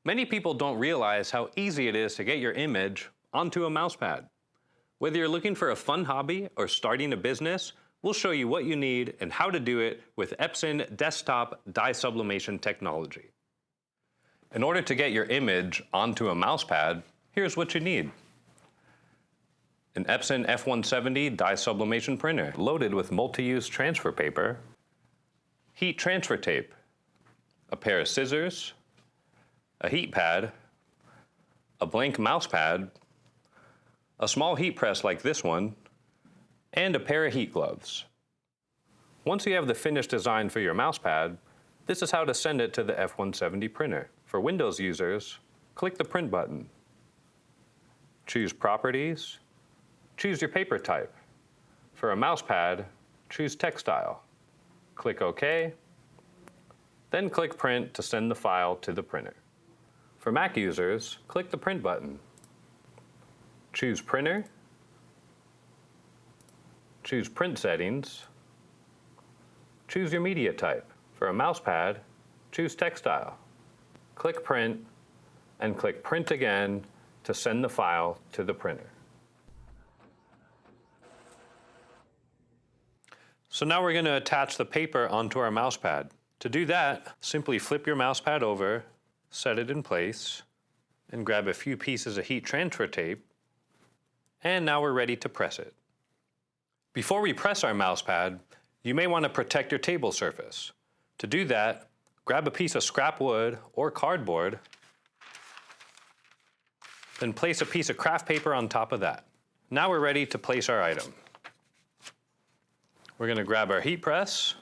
Many people don't realize how easy it is to get your image onto a mousepad. Whether you're looking for a fun hobby or starting a business, we'll show you what you need and how to do it with Epson desktop dye sublimation technology. In order to get your image onto a mousepad, here's what you need. An Epson F170 dye sublimation printer loaded with multi-use transfer paper, heat transfer tape, a pair of scissors, a heat pad, a blank mouse pad, a small heat press like this one, and a pair of heat gloves. Once you have the finished design for your mouse pad, this is how to send it to the F170 printer. For Windows users, click the print button. Choose Properties, choose your paper type. For a mouse pad, choose Textile. Click OK, then click Print to send the file to the printer. For Mac users, click the Print button. Choose Printer, choose Print Settings, choose your media type. For a mouse pad, choose Textile. Click Print, and click Print again to send the file to the printer. So now we're going to attach the paper onto our mouse pad. To do that, simply flip your mouse pad over, set it in place, and grab a few pieces of heat transfer tape, and now we're ready to press it. Before we press our mouse pad, you may want to protect your table surface. To do that, grab a piece of scrap wood or cardboard, then place a piece of craft paper on top of that. Now we're ready to place our item. We're going to grab our heat press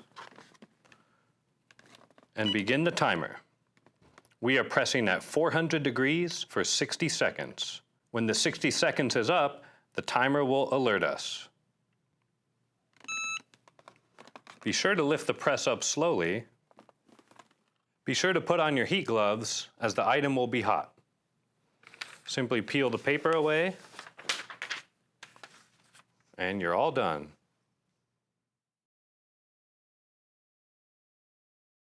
and begin the timer. We are pressing at 400 degrees for 60 seconds. When the 60 seconds is up, the timer will alert us. Be sure to lift the press up slowly. Be sure to put on your heat gloves as the item will be hot. Simply peel the paper away and you're all done.